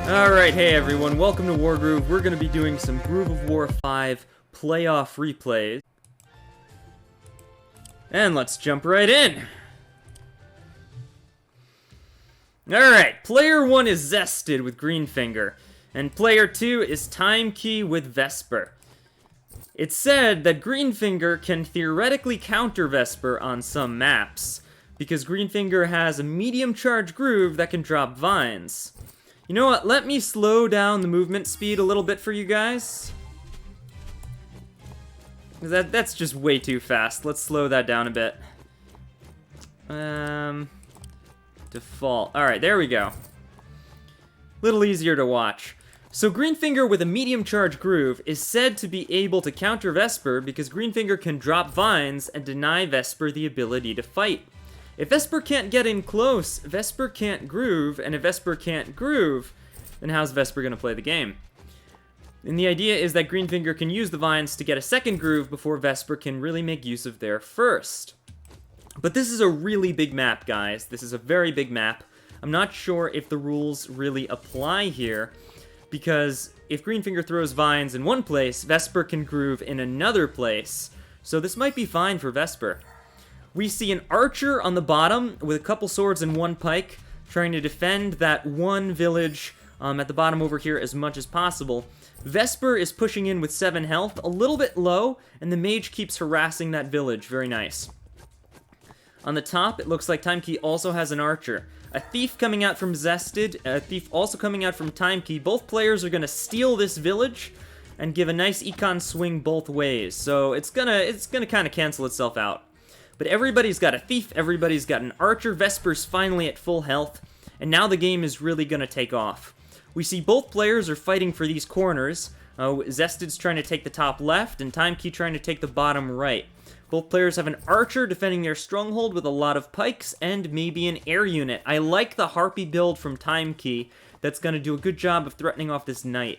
Alright, hey everyone, welcome to Wargroove. We're going to be doing some Groove of War 5 playoff replays. And let's jump right in. Alright, player 1 is Zested with Greenfinger, and player 2 is Timekey with Vesper. It's said that Greenfinger can theoretically counter Vesper on some maps, because Greenfinger has a medium charge groove that can drop vines. You know what, let me slow down the movement speed a little bit for you guys. That's just way too fast. Let's slow that down a bit. Default. Alright, there we go. Little easier to watch. So Greenfinger with a medium charge groove is said to be able to counter Vesper because Greenfinger can drop vines and deny Vesper the ability to fight. If Vesper can't get in close, Vesper can't groove, and if Vesper can't groove, then how's Vesper going to play the game? And the idea is that Greenfinger can use the vines to get a second groove before Vesper can really make use of their first. But this is a really big map, guys. This is a very big map. I'm not sure if the rules really apply here, because if Greenfinger throws vines in one place, Vesper can groove in another place, so this might be fine for Vesper. We see an archer on the bottom with a couple swords and one pike, trying to defend that one village at the bottom over here as much as possible. Vesper is pushing in with 7 health, a little bit low, and the mage keeps harassing that village. Very nice. On the top, it looks like Timekey also has an archer. A thief coming out from Zested, a thief also coming out from Timekey. Both players are going to steal this village and give a nice econ swing both ways, so it's gonna kind of cancel itself out. But everybody's got a thief, everybody's got an archer, Vesper's finally at full health, and now the game is really going to take off. We see both players are fighting for these corners. Zested's trying to take the top left, and Timekey trying to take the bottom right. Both players have an archer defending their stronghold with a lot of pikes, and maybe an air unit. I like the Harpy build from Timekey. That's going to do a good job of threatening off this knight.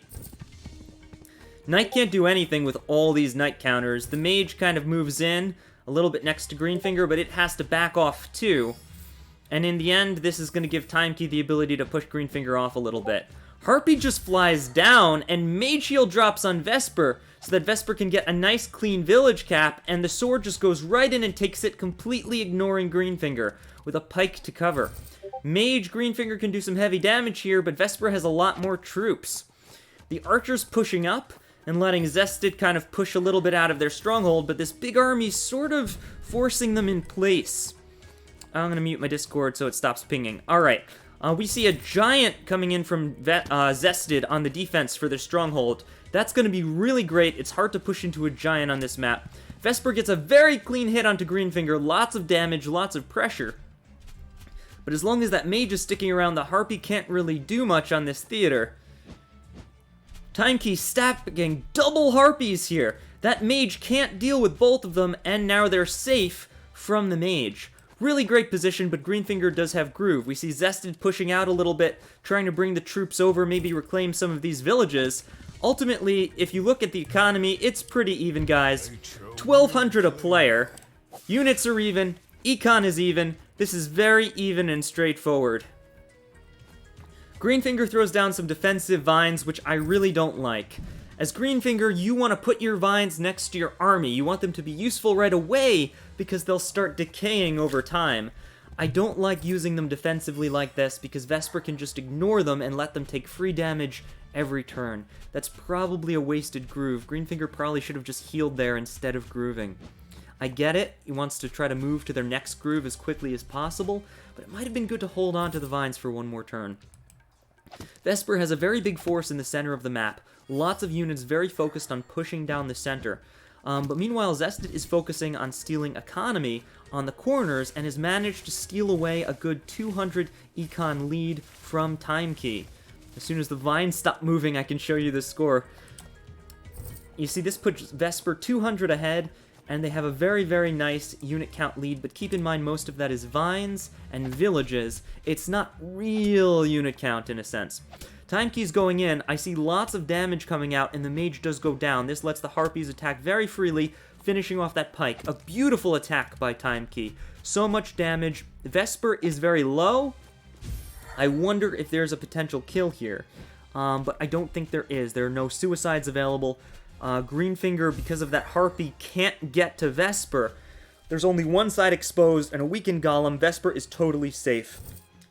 Knight can't do anything with all these knight counters. The mage kind of moves in a little bit next to Greenfinger, but it has to back off too. And in the end, this is going to give Timekey the ability to push Greenfinger off a little bit. Harpy just flies down, and Mage Shield drops on Vesper, so that Vesper can get a nice clean village cap, and the sword just goes right in and takes it, completely ignoring Greenfinger, with a pike to cover. Mage Greenfinger can do some heavy damage here, but Vesper has a lot more troops. The archer's pushing up, and letting Zested kind of push a little bit out of their stronghold, but this big army's sort of forcing them in place. I'm gonna mute my Discord so it stops pinging. Alright, we see a giant coming in from Zested on the defense for their stronghold. That's gonna be really great. It's hard to push into a giant on this map. Vesper gets a very clean hit onto Greenfinger, lots of damage, lots of pressure. But as long as that mage is sticking around, the Harpy can't really do much on this theater. Timekey stacking double Harpies here. That mage can't deal with both of them, and now they're safe from the mage. Really great position, but Greenfinger does have groove. We see Zested pushing out a little bit, trying to bring the troops over, maybe reclaim some of these villages. Ultimately, if you look at the economy, it's pretty even, guys. 1,200 a player. Units are even. Econ is even. This is very even and straightforward. Greenfinger throws down some defensive vines, which I really don't like. As Greenfinger, you want to put your vines next to your army. You want them to be useful right away, because they'll start decaying over time. I don't like using them defensively like this, because Vesper can just ignore them and let them take free damage every turn. That's probably a wasted groove. Greenfinger probably should have just healed there instead of grooving. I get it, he wants to try to move to their next groove as quickly as possible, but it might have been good to hold on to the vines for one more turn. Vesper has a very big force in the center of the map. Lots of units very focused on pushing down the center. But meanwhile, Zested is focusing on stealing economy on the corners and has managed to steal away a good 200 econ lead from Timekey. As soon as the vines stop moving, I can show you the score. You see, this puts Vesper 200 ahead, and they have a very, very nice unit count lead, but keep in mind most of that is vines and villages. It's not real unit count in a sense. Timekey's going in, I see lots of damage coming out, and the mage does go down. This lets the Harpies attack very freely, finishing off that pike. A beautiful attack by Timekey. So much damage. Vesper is very low. I wonder if there's a potential kill here. but I don't think there is. There are no suicides available. Greenfinger, because of that Harpy, can't get to Vesper. There's only one side exposed and a weakened Golem. Vesper is totally safe.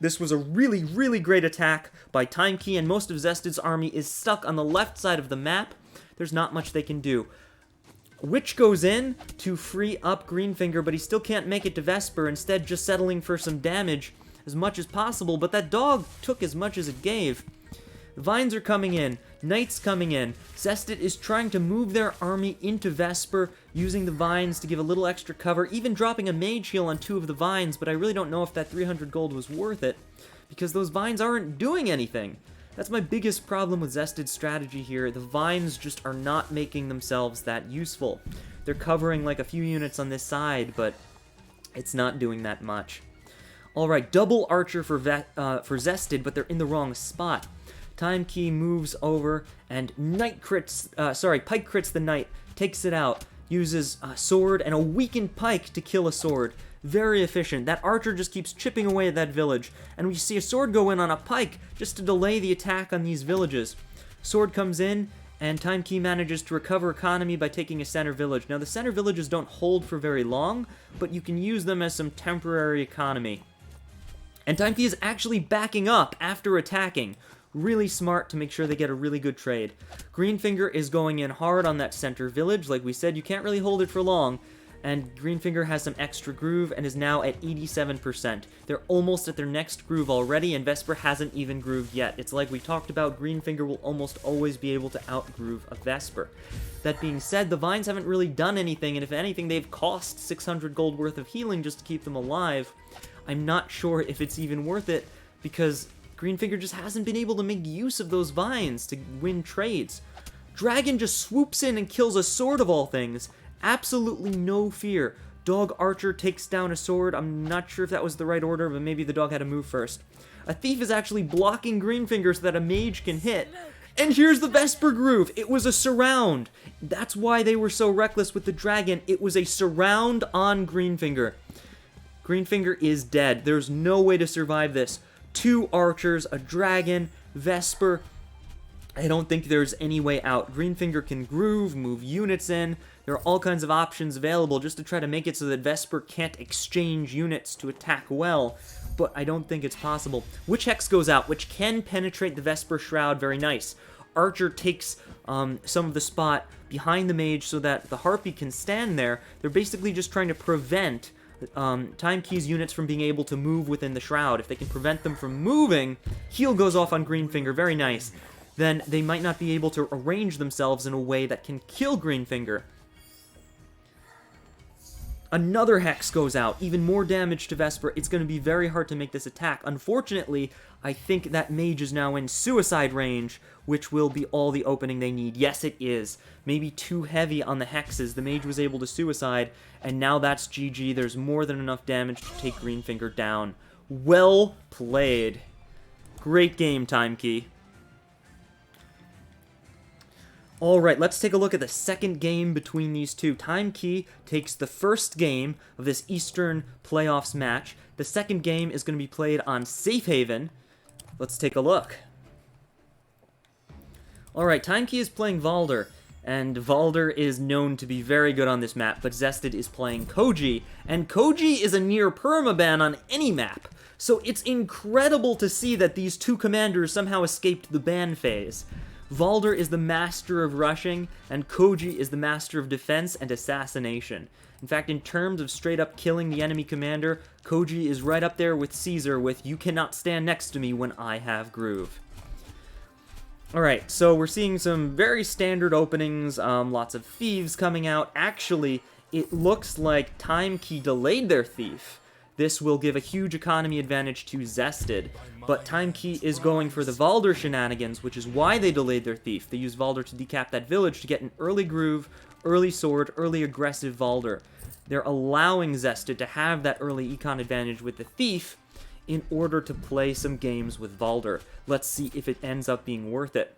This was a really, really great attack by Time Key, and most of Zested's army is stuck on the left side of the map. There's not much they can do. Witch goes in to free up Greenfinger, but he still can't make it to Vesper, instead just settling for some damage as much as possible, but that dog took as much as it gave. The Vines are coming in, Knights coming in. Zested is trying to move their army into Vesper, using the Vines to give a little extra cover, even dropping a Mage Heal on 2 of the Vines, but I really don't know if that 300 gold was worth it, because those Vines aren't doing anything. That's my biggest problem with Zested's strategy here. The Vines just are not making themselves that useful. They're covering like a few units on this side, but it's not doing that much. Alright, double Archer for Zested, but they're in the wrong spot. Time Key moves over, and Pike crits the Knight, takes it out, uses a sword and a weakened Pike to kill a sword. Very efficient. That Archer just keeps chipping away at that village, and we see a sword go in on a Pike just to delay the attack on these villages. Sword comes in, and Time Key manages to recover economy by taking a center village. Now, the center villages don't hold for very long, but you can use them as some temporary economy. And Time Key is actually backing up after attacking. Really smart to make sure they get a really good trade. Greenfinger is going in hard on that center village. Like we said, you can't really hold it for long. And Greenfinger has some extra groove and is now at 87%. They're almost at their next groove already, and Vesper hasn't even grooved yet. It's like we talked about, Greenfinger will almost always be able to outgroove a Vesper. That being said, the Vines haven't really done anything, and if anything, they've cost 600 gold worth of healing just to keep them alive. I'm not sure if it's even worth it, because Greenfinger just hasn't been able to make use of those Vines to win trades. Dragon just swoops in and kills a sword of all things. Absolutely no fear. Dog Archer takes down a sword. I'm not sure if that was the right order, but maybe the dog had to move first. A Thief is actually blocking Greenfinger so that a Mage can hit. And here's the Vesper Groove. It was a surround. That's why they were so reckless with the dragon. It was a surround on Greenfinger. Greenfinger is dead. There's no way to survive this. 2 archers, a dragon, Vesper. I don't think there's any way out. Greenfinger can groove, move units in. There are all kinds of options available just to try to make it so that Vesper can't exchange units to attack well, but I don't think it's possible. Witch Hex goes out, which can penetrate the Vesper Shroud. Very nice. Archer takes some of the spot behind the Mage so that the Harpy can stand there. They're basically just trying to prevent Time Key's units from being able to move within the Shroud. If they can prevent them from moving, heal goes off on Greenfinger. Very nice. Then they might not be able to arrange themselves in a way that can kill Greenfinger. Another Hex goes out, even more damage to Vesper. It's going to be very hard to make this attack. Unfortunately, I think that Mage is now in suicide range, which will be all the opening they need. Yes, it is. Maybe too heavy on the Hexes. The Mage was able to suicide, and now that's GG. There's more than enough damage to take Greenfinger down. Well played. Great game, Time Key. Alright, let's take a look at the second game between these two. Time Key takes the first game of this Eastern Playoffs match. The second game is going to be played on Safe Haven. Let's take a look. Alright, Time Key is playing Valder, and Valder is known to be very good on this map, but Zested is playing Koji, and Koji is a near permaban on any map. So it's incredible to see that these two commanders somehow escaped the ban phase. Valder is the master of rushing, and Koji is the master of defense and assassination. In fact, in terms of straight up killing the enemy commander, Koji is right up there with Caesar with "you cannot stand next to me when I have groove." Alright, so we're seeing some very standard openings, lots of thieves coming out. Actually, it looks like Time Key delayed their thief. This will give a huge economy advantage to Zested, but Time Key is going for the Valder shenanigans, which is why they delayed their thief. They used Valder to decap that village to get an early groove, early sword, early aggressive Valder. They're allowing Zested to have that early econ advantage with the thief in order to play some games with Valder. Let's see if it ends up being worth it.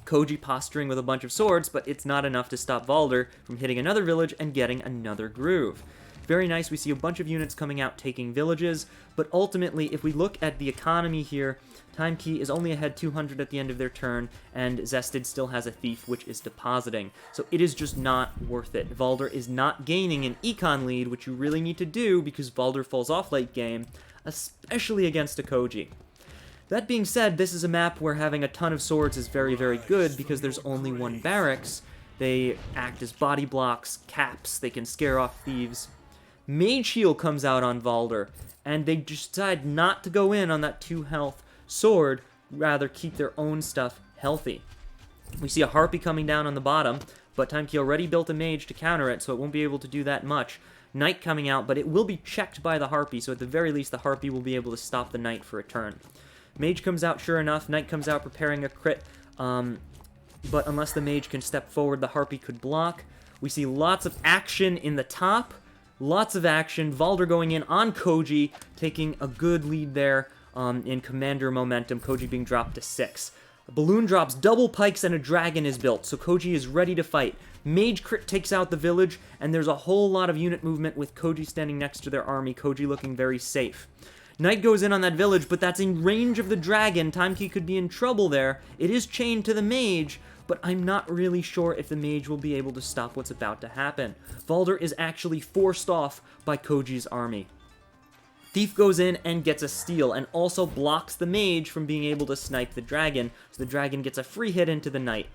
Koji posturing with a bunch of swords, but it's not enough to stop Valder from hitting another village and getting another groove. very nice. We see a bunch of units coming out taking villages, but ultimately, if we look at the economy here, Time Key is only ahead 200 at the end of their turn, and Zested still has a Thief, which is depositing. So it is just not worth it. Valder is not gaining an econ lead, which you really need to do because Valder falls off late game, especially against a Koji. That being said, this is a map where having a ton of swords is very, very good because there's only one barracks. They act as body blocks, caps, they can scare off thieves. Mage Heal comes out on Valder, and they decide not to go in on that 2 health sword, rather keep their own stuff healthy. We see a Harpy coming down on the bottom, but Time Key already built a mage to counter it, so it won't be able to do that much. Knight coming out, but it will be checked by the Harpy, so at the very least the Harpy will be able to stop the Knight for a turn. Mage comes out, sure enough. Knight comes out preparing a crit, but unless the Mage can step forward, the Harpy could block. We see lots of action in the top, lots of action. Valder going in on Koji, taking a good lead there in commander momentum, Koji being dropped to 6. A balloon drops, double pikes, and a dragon is built, so Koji is ready to fight. Mage crit takes out the village, and there's a whole lot of unit movement with Koji standing next to their army, Koji looking very safe. Knight goes in on that village, but that's in range of the dragon. Time Key could be in trouble there. It is chained to the mage, but I'm not really sure if the mage will be able to stop what's about to happen. Valder is actually forced off by Koji's army. Thief goes in and gets a steal, and also blocks the mage from being able to snipe the dragon, so the dragon gets a free hit into the knight.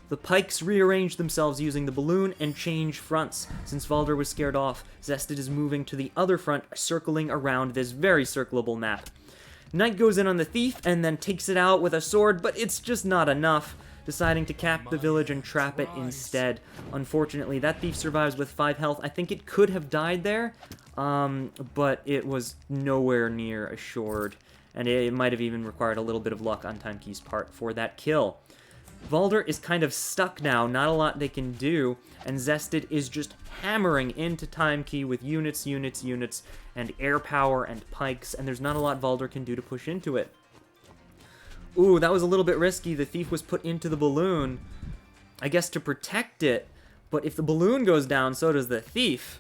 The pikes rearrange themselves using the balloon and change fronts. Since Valder was scared off, Zested is moving to the other front, circling around this very circleable map. Knight goes in on the Thief and then takes it out with a sword, but it's just not enough, deciding to cap the village and trap it instead. Unfortunately, that Thief survives with 5 health. I think it could have died there, but it was nowhere near assured, and it might have even required a little bit of luck on Time Key's part for that kill. Valder is kind of stuck now, not a lot they can do, and Zested is just hammering into Time Key with units, and air power and pikes, and there's not a lot Valder can do to push into it. Ooh, that was a little bit risky. The Thief was put into the balloon, I guess to protect it, but if the balloon goes down, so does the Thief.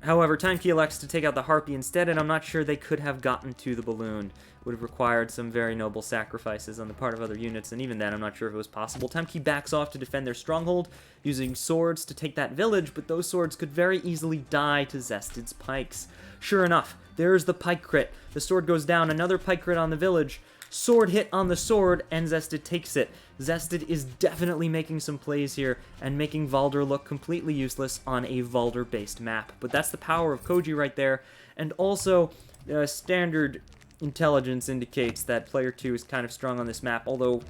However, Time Key elects to take out the Harpy instead, and I'm not sure they could have gotten to the balloon. Would have required some very noble sacrifices on the part of other units, and even then, I'm not sure if it was possible. Time Key backs off to defend their stronghold, using swords to take that village, but those swords could very easily die to Zested's pikes. Sure enough, there's the pike crit. The sword goes down, another pike crit on the village. Sword hit on the sword, and Zested takes it. Zested is definitely making some plays here, and making Valder look completely useless on a Valder-based map. But that's the power of Koji right there, and also, standard intelligence indicates that Player 2 is kind of strong on this map, although,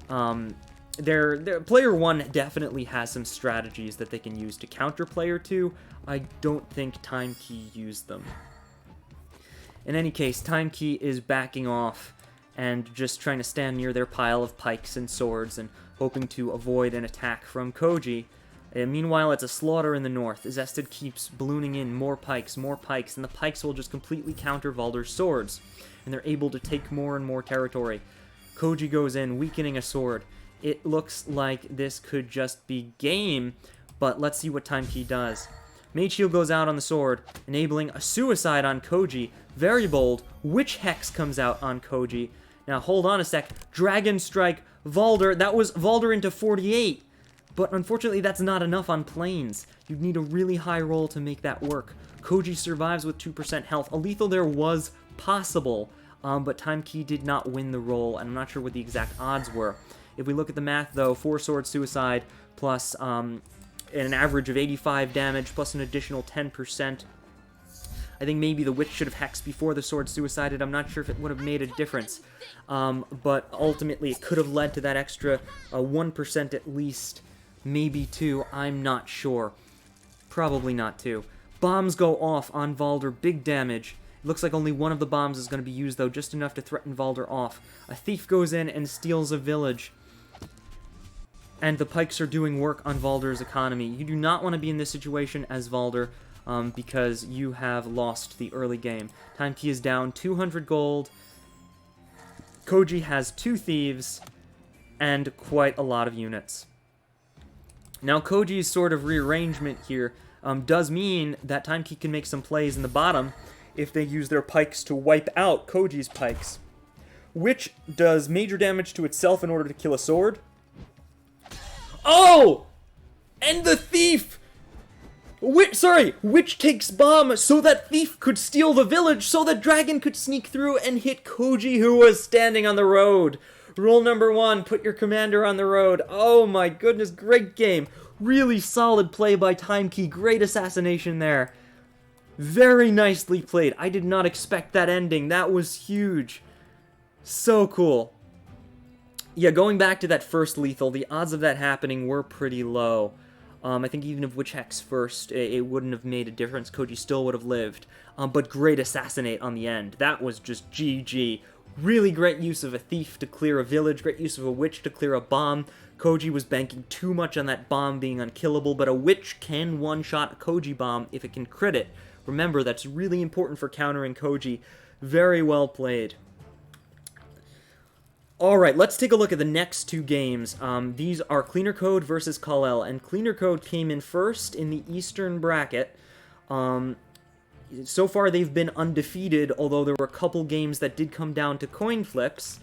Player 1 definitely has some strategies that they can use to counter Player 2. I don't think Time Key used them. In any case, Time Key is backing off, and just trying to stand near their pile of pikes and swords and hoping to avoid an attack from Koji. Meanwhile, it's a slaughter in the north. Zested keeps ballooning in more pikes, and the pikes will just completely counter Valder's swords, and they're able to take more and more territory. Koji goes in, weakening a sword. It looks like this could just be game, but let's see what Time Key does. Mage Shield goes out on the sword, enabling a suicide on Koji. Very bold. Witch Hex comes out on Koji. Now, hold on a sec. Dragon Strike, Valder. That was Valder into 48. But unfortunately, that's not enough on planes. You'd need a really high roll to make that work. Koji survives with 2% health. A lethal there was possible, but Time Key did not win the roll, and I'm not sure what the exact odds were. If we look at the math, though, 4-sword suicide plus an average of 85 damage plus an additional 10%. I think maybe the witch should have hexed before the sword suicided. I'm not sure if it would have made a difference. But ultimately, it could have led to that extra 1% at least. Maybe 2. I'm not sure. Probably not 2. Bombs go off on Valder. Big damage. It looks like only one of the bombs is going to be used, though, just enough to threaten Valder off. A thief goes in and steals a village. And the pikes are doing work on Valder's economy. You do not want to be in this situation as Valder, because you have lost the early game. Time Key is down 200 gold. Koji has 2 thieves and quite a lot of units. Now, Koji's sort of rearrangement here does mean that Timekey can make some plays in the bottom if they use their pikes to wipe out Koji's pikes. Witch does major damage to itself in order to kill a sword. Oh! And the thief! Witch takes bomb so that thief could steal the village so that dragon could sneak through and hit Koji, who was standing on the road. Rule number 1, put your commander on the road. Oh my goodness, great game. Really solid play by Timekey, great assassination there. Very nicely played. I did not expect that ending, that was huge. So cool. Yeah, going back to that first lethal, the odds of that happening were pretty low. I think even if Witch Hex first, it wouldn't have made a difference. Koji still would have lived. But great assassinate on the end. That was just GG. Really great use of a thief to clear a village. Great use of a witch to clear a bomb. Koji was banking too much on that bomb being unkillable, but a witch can one-shot a Koji bomb if it can crit it. Remember, that's really important for countering Koji. Very well played. Alright, let's take a look at the next two games. These are Cleaner Code versus Kal-El, and Cleaner Code came in first in the Eastern bracket. So far they've been undefeated, although there were a couple games that did come down to coin flips.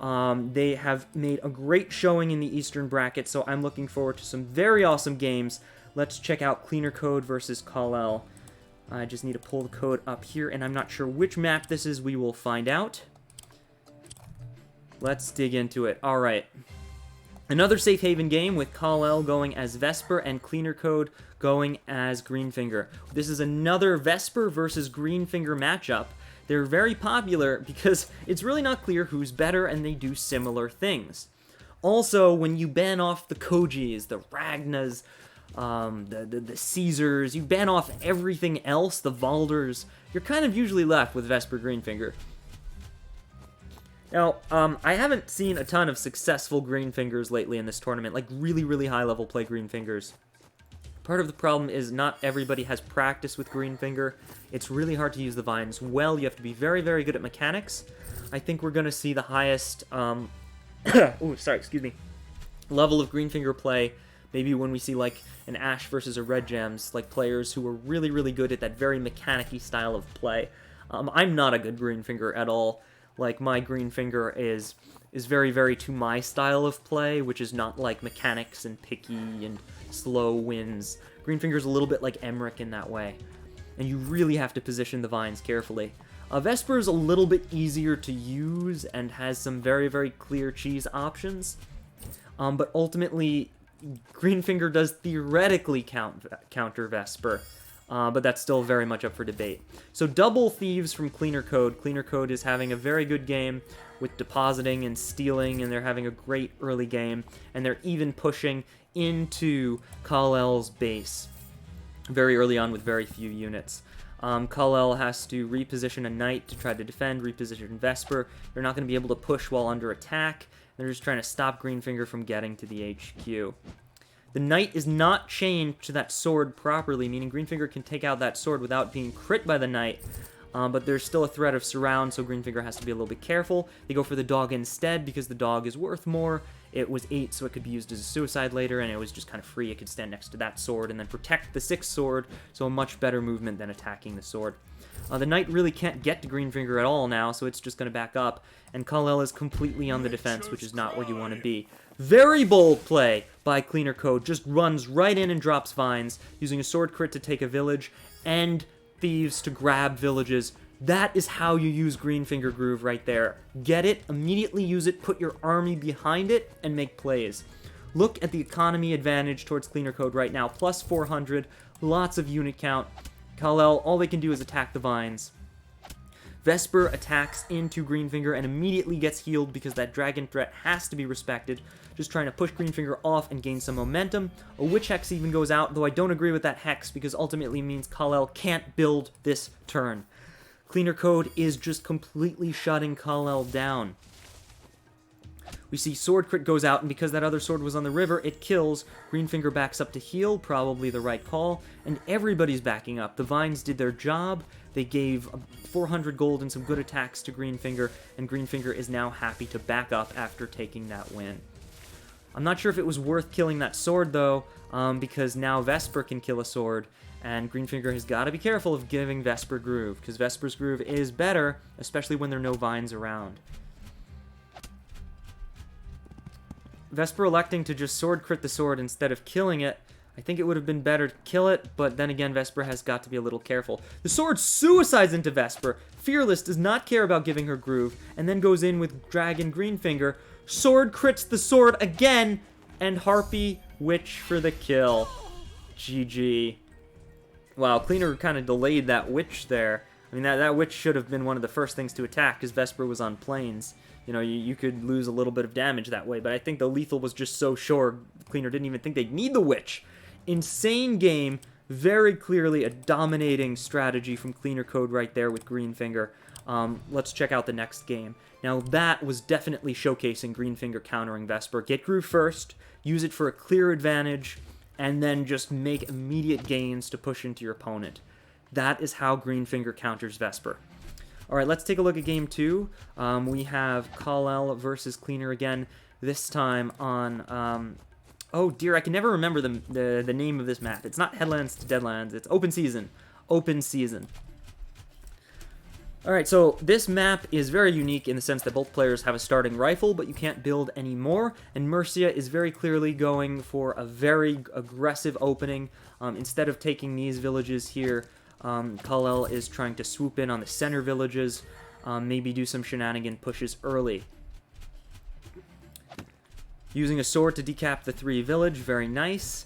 They have made a great showing in the Eastern bracket, so I'm looking forward to some very awesome games. Let's check out Cleaner Code versus Kal-El. I just need to pull the code up here, and I'm not sure which map this is. We will find out. Let's dig into it. Alright. Another Safe Haven game with Kal-El going as Vesper and Cleaner Code going as Greenfinger. This is another Vesper versus Greenfinger matchup. They're very popular because it's really not clear who's better and they do similar things. Also, when you ban off the Kojis, the Ragnas, the Caesars, you ban off everything else, the Valders, you're kind of usually left with Vesper Greenfinger. Now, I haven't seen a ton of successful Greenfingers lately in this tournament, like really, really high-level play Greenfingers. Part of the problem is not everybody has practice with Greenfinger. It's really hard to use the vines well. You have to be very, very good at mechanics. I think we're going to see the highest, level of Greenfinger play, maybe when we see, like, an Ash versus a Red Gems, like players who are really, really good at that very mechanic-y style of play. I'm not a good Greenfinger at all. Like, my Greenfinger is very, very to my style of play, which is not like mechanics and picky and slow wins. Greenfinger's a little bit like Emmerich in that way, and you really have to position the vines carefully. Vesper's a little bit easier to use and has some very, very clear cheese options, but ultimately, Greenfinger does theoretically counter Vesper. But that's still very much up for debate. So double thieves from Cleaner Code. Cleaner Code is having a very good game with depositing and stealing, and they're having a great early game, and they're even pushing into Kal-El's base very early on with very few units. Kal-El has to reposition a knight to try to defend, reposition Vesper. They're not going to be able to push while under attack. They're just trying to stop Greenfinger from getting to the HQ. The knight is not chained to that sword properly, meaning Greenfinger can take out that sword without being crit by the knight, but there's still a threat of surround, so Greenfinger has to be a little bit careful. They go for the dog instead because the dog is worth more. It was 8, so it could be used as a suicide later, and it was just kind of free. It could stand next to that sword and then protect the 6th sword, so a much better movement than attacking the sword. The knight really can't get to Greenfinger at all now, so it's just going to back up, and Kal-El is completely on the defense, which is not where you want to be. Very bold play by Cleaner Code, just runs right in and drops vines, using a sword crit to take a village, and thieves to grab villages. That is how you use Greenfinger Groove right there. Get it, immediately use it, put your army behind it, and make plays. Look at the economy advantage towards Cleaner Code right now, plus 400, lots of unit count. Kal-El, all they can do is attack the vines. Vesper attacks into Greenfinger and immediately gets healed because that dragon threat has to be respected. Just trying to push Greenfinger off and gain some momentum. A Witch Hex even goes out, though I don't agree with that Hex because ultimately means Kal-El can't build this turn. Cleaner Code is just completely shutting Kal-El down. We see sword crit goes out, and because that other sword was on the river, it kills. Greenfinger backs up to heal, probably the right call, and everybody's backing up. The vines did their job. They gave 400 gold and some good attacks to Greenfinger, and Greenfinger is now happy to back up after taking that win. I'm not sure if it was worth killing that sword, though, because now Vesper can kill a sword, and Greenfinger has got to be careful of giving Vesper Groove, because Vesper's Groove is better, especially when there are no vines around. Vesper electing to just sword crit the sword instead of killing it. I think it would have been better to kill it, but then again, Vesper has got to be a little careful. The sword suicides into Vesper. Fearless does not care about giving her groove, and then goes in with Dragon Greenfinger. Sword crits the sword again, and Harpy Witch for the kill. GG. Wow, Cleaner kind of delayed that Witch there. I mean, that Witch should have been one of the first things to attack, because Vesper was on planes. You know, you could lose a little bit of damage that way, but I think the lethal was just so sure, Cleaner didn't even think they'd need the Witch. Insane game, very clearly a dominating strategy from Cleaner Code right there with Greenfinger. Let's check out the next game. Now that was definitely showcasing Greenfinger countering Vesper. Get Groove first, use it for a clear advantage, and then just make immediate gains to push into your opponent. That is how Greenfinger counters Vesper. Alright, let's take a look at game 2. We have Kal-El versus Cleaner again, this time on... oh dear, I can never remember the name of this map. It's not Headlands to Deadlands, it's Open Season. Open Season. Alright, so this map is very unique in the sense that both players have a starting rifle, but you can't build any more, and Mercia is very clearly going for a very aggressive opening. Instead of taking these villages here, Kal-El is trying to swoop in on the center villages, maybe do some shenanigan pushes early. Using a sword to decap the 3 village, very nice.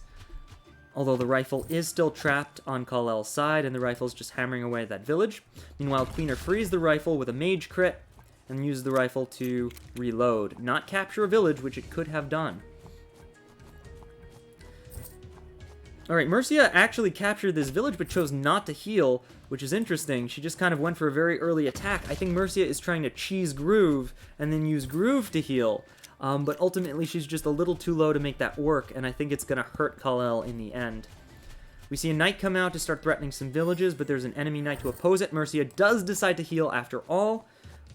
Although the rifle is still trapped on Kal-El's side, and the rifle's just hammering away at that village. Meanwhile, Cleaner frees the rifle with a mage crit, and uses the rifle to reload. Not capture a village, which it could have done. Alright, Mercia actually captured this village, but chose not to heal, which is interesting. She just kind of went for a very early attack. I think Mercia is trying to cheese Groove, and then use Groove to heal. But ultimately, she's just a little too low to make that work, and I think it's going to hurt Kal-El in the end. We see a knight come out to start threatening some villages, but there's an enemy knight to oppose it. Mercia does decide to heal after all,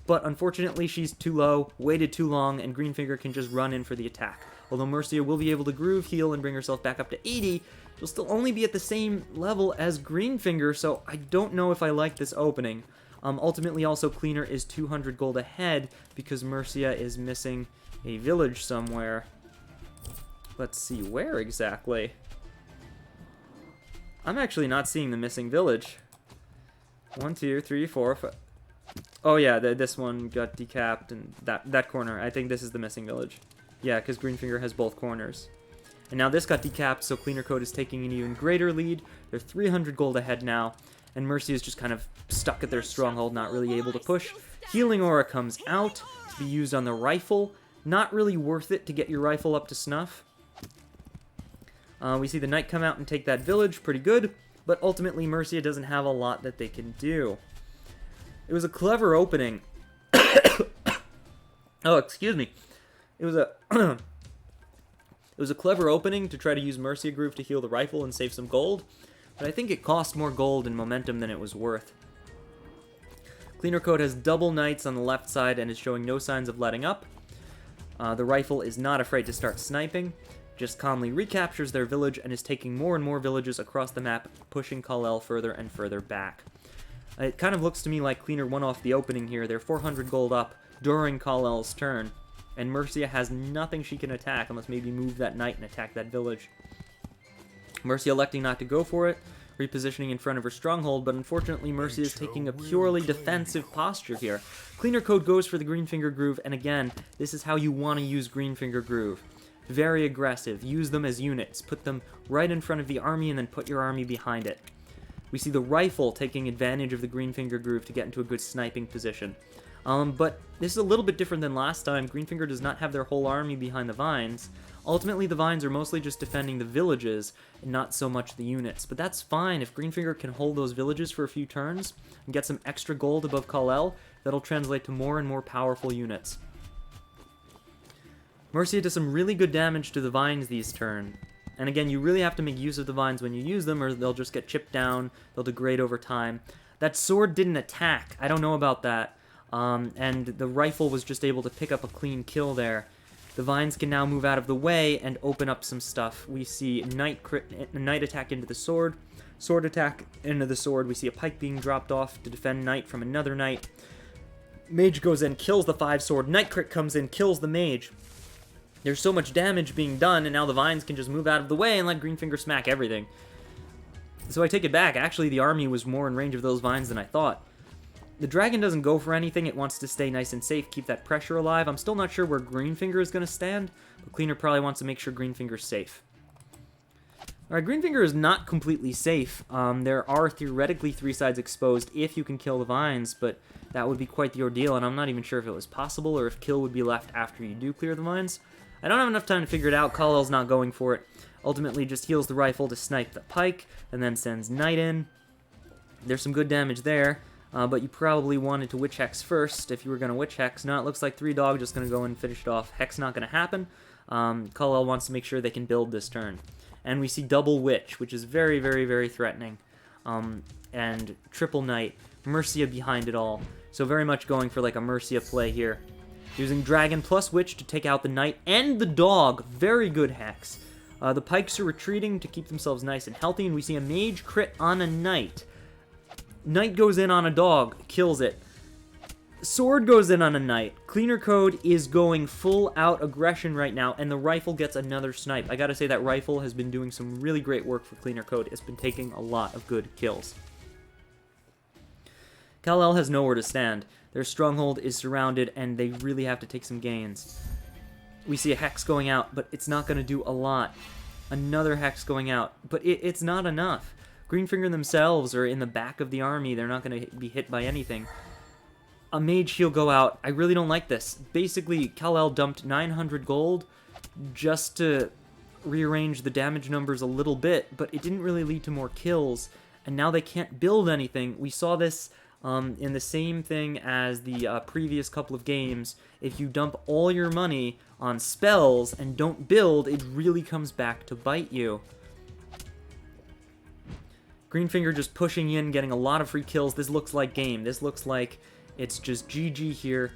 but unfortunately she's too low, waited too long, and Greenfinger can just run in for the attack. Although Mercia will be able to groove, heal, and bring herself back up to 80, she'll still only be at the same level as Greenfinger, so I don't know if I like this opening. Ultimately, also, Cleaner is 200 gold ahead because Mercia is missing a village somewhere. Let's see, where exactly? I'm actually not seeing the missing village. 1, 2, 3, 4, 5. Oh yeah, this one got decapped, and that corner. I think this is the missing village. Yeah, because Greenfinger has both corners. And now this got decapped, so Cleaner Code is taking an even greater lead. They're 300 gold ahead now, and Mercy is just kind of stuck at their stronghold, not really able to push. Healing Aura comes out to be used on the rifle. Not really worth it to get your rifle up to snuff. We see the knight come out and take that village, pretty good, but ultimately Mercia doesn't have a lot that they can do. It was a clever opening. Oh, excuse me. It was a it was a clever opening to try to use Mercia Groove to heal the rifle and save some gold, but I think it cost more gold and momentum than it was worth. Cleaner Code has double knights on the left side and is showing no signs of letting up. The rifle is not afraid to start sniping, just calmly recaptures their village and is taking more and more villages across the map, pushing Kal-El further and further back. It kind of looks to me like Cleaner won off the opening here. They're 400 gold up during Kal-El's turn, and Mercia has nothing she can attack unless maybe move that knight and attack that village. Mercia electing not to go for it, repositioning in front of her stronghold, but unfortunately Mercia is taking a purely defensive posture here. Cleaner Code goes for the Greenfinger Groove, and again, this is how you want to use Greenfinger Groove. Very aggressive. Use them as units. Put them right in front of the army and then put your army behind it. We see the rifle taking advantage of the Greenfinger Groove to get into a good sniping position. But this is a little bit different than last time. Greenfinger does not have their whole army behind the vines. Ultimately, the vines are mostly just defending the villages, and not so much the units. But that's fine. If Greenfinger can hold those villages for a few turns, and get some extra gold above Kal-El, that'll translate to more and more powerful units. Mercia does some really good damage to the vines these turn. And again, you really have to make use of the vines when you use them, or they'll just get chipped down, they'll degrade over time. That sword didn't attack. I don't know about that. And the rifle was just able to pick up a clean kill there. The Vines can now move out of the way and open up some stuff. We see Knight attack into the Sword, Sword attack into the Sword. We see a Pike being dropped off to defend Knight from another Knight. Mage goes in, kills the 5-sword. Knight crit comes in, kills the Mage. There's so much damage being done, and now the Vines can just move out of the way and let Greenfinger smack everything. So I take it back. Actually, the army was more in range of those Vines than I thought. The dragon doesn't go for anything. It wants to stay nice and safe, keep that pressure alive. I'm still not sure where Greenfinger is going to stand, but Cleaner probably wants to make sure Greenfinger's safe. Alright, Greenfinger is not completely safe. There are theoretically 3 sides exposed if you can kill the Vines, but that would be quite the ordeal, and I'm not even sure if it was possible or if kill would be left after you do clear the Vines. I don't have enough time to figure it out. Kal-El's not going for it. Ultimately just heals the rifle to snipe the Pike, and then sends Knight in. There's some good damage there. But you probably wanted to Witch Hex first if you were going to Witch Hex. No, it looks like 3 Dog just going to go and finish it off. Hex not going to happen. Kal-El wants to make sure they can build this turn. And we see double Witch, which is very, very, very threatening. And triple Knight. Mercia behind it all. So very much going for like a Mercia play here. Using Dragon plus Witch to take out the Knight and the Dog. Very good Hex. The Pikes are retreating to keep themselves nice and healthy. And we see a Mage crit on a Knight. Knight goes in on a Dog, kills it. Sword goes in on a Knight. Cleaner Code is going full out aggression right now, and the rifle gets another snipe. I gotta say that rifle has been doing some really great work for Cleaner Code. It's been taking a lot of good kills. Kal-El has nowhere to stand. Their stronghold is surrounded, and they really have to take some gains. We see a Hex going out, but it's not gonna do a lot. Another Hex going out, but it's not enough. Greenfinger themselves are in the back of the army. They're not going to be hit by anything. A Mage heal go out. I really don't like this. Basically, Kal-El dumped 900 gold just to rearrange the damage numbers a little bit, but it didn't really lead to more kills, and now they can't build anything. We saw this in the same thing as the previous couple of games. If you dump all your money on spells and don't build, it really comes back to bite you. Greenfinger just pushing in, getting a lot of free kills. This looks like game. This looks like it's just GG here.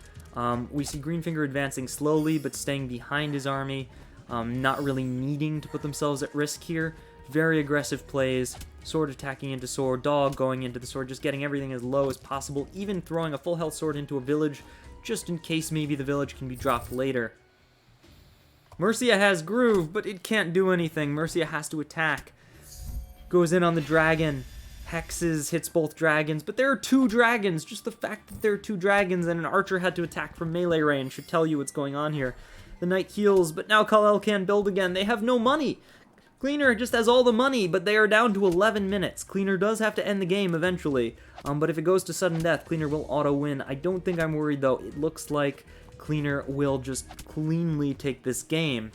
We see Greenfinger advancing slowly, but staying behind his army. Not really needing to put themselves at risk here. Very aggressive plays. Sword attacking into Sword. Dog going into the Sword. Just getting everything as low as possible. Even throwing a full health Sword into a village, just in case maybe the village can be dropped later. Mercia has Groove, but it can't do anything. Mercia has to attack. Goes in on the dragon, hexes, hits both dragons, but there are 2 dragons. Just the fact that there are 2 dragons and an archer had to attack from melee range should tell you what's going on here. The Knight heals, but now Kal-El can build again. They have no money. Cleaner just has all the money, but they are down to 11 minutes. Cleaner does have to end the game eventually, but if it goes to sudden death, Cleaner will auto-win. I don't think I'm worried, though. It looks like Cleaner will just cleanly take this game.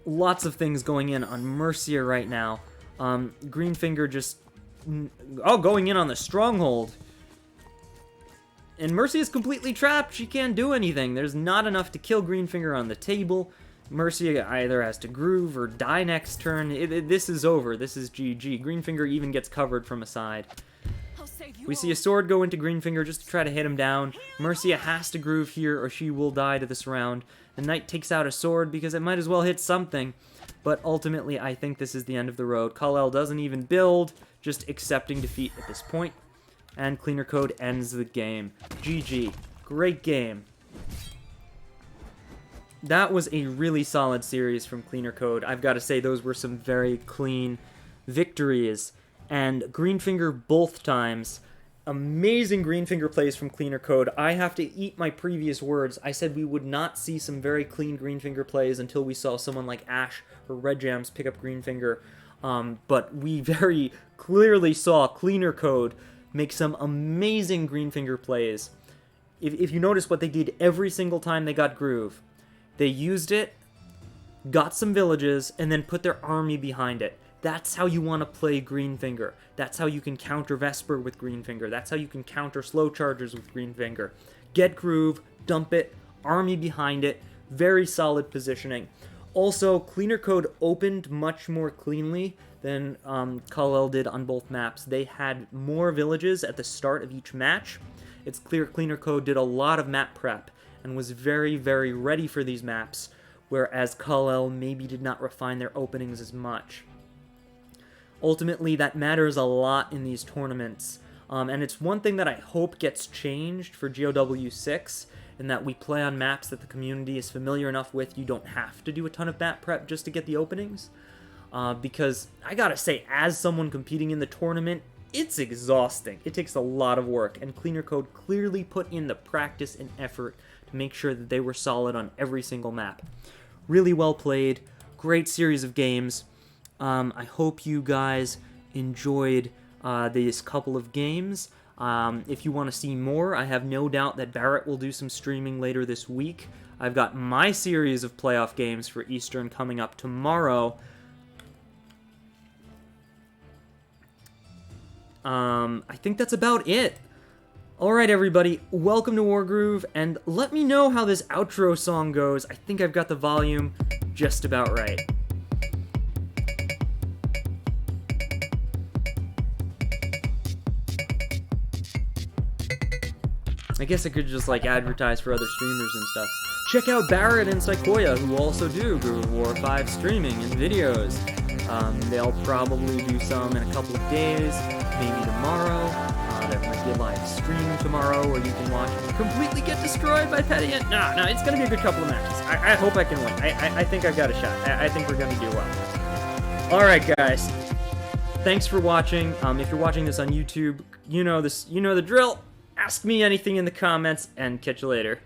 Lots of things going in on Mercia right now. Greenfinger just... going in on the stronghold. And Mercia is completely trapped. She can't do anything. There's not enough to kill Greenfinger on the table. Mercia either has to groove or die next turn. This is over. This is GG. Greenfinger even gets covered from a side. We see a sword go into Greenfinger just to try to hit him down. Mercia has to groove here or she will die to this round. The Knight takes out a sword because it might as well hit something. But ultimately, I think this is the end of the road. Kal-El doesn't even build, just accepting defeat at this point. And Cleaner Code ends the game. GG. Great game. That was a really solid series from Cleaner Code. I've got to say, those were some very clean victories. And Greenfinger both times. Amazing Greenfinger plays from Cleaner Code. I have to eat my previous words. I said we would not see some very clean Greenfinger plays until we saw someone like Ash or Red Jams pick up Greenfinger. But we very clearly saw Cleaner Code make some amazing Greenfinger plays. If you notice what they did every single time they got Groove, they used it, got some villages, and then put their army behind it. That's how you want to play Greenfinger. That's how you can counter Vesper with Greenfinger. That's how you can counter slow chargers with Greenfinger. Get Groove, dump it, army behind it, very solid positioning. Also, Cleaner Code opened much more cleanly than Kal-El did on both maps. They had more villages at the start of each match. It's clear Cleaner Code did a lot of map prep, and was very, very ready for these maps, whereas Kal-El maybe did not refine their openings as much. Ultimately, that matters a lot in these tournaments, and it's one thing that I hope gets changed for GoW6, in that we play on maps that the community is familiar enough with. You don't have to do a ton of map prep just to get the openings, because I gotta say, as someone competing in the tournament, it's exhausting. It takes a lot of work, and Cleaner Code clearly put in the practice and effort to make sure that they were solid on every single map. Really well played, great series of games. I hope you guys enjoyed these couple of games. If you want to see more, I have no doubt that Barrett will do some streaming later this week. I've got my series of playoff games for Eastern coming up tomorrow. I think that's about it. Alright everybody, welcome to Wargroove, and let me know how this outro song goes. I think I've got the volume just about right. I guess I could just like advertise for other streamers and stuff. Check out Barrett and Sequoia, who also do GoW5 streaming and videos. They'll probably do some in a couple of days, maybe tomorrow. There might be a live stream tomorrow where you can watch me completely get destroyed by Pettiant. No, it's gonna be a good couple of matches. I hope I can win. I think I've got a shot. I think we're gonna do well. Alright guys, thanks for watching. If you're watching this on YouTube, you know the drill. Ask me anything in the comments, and catch you later.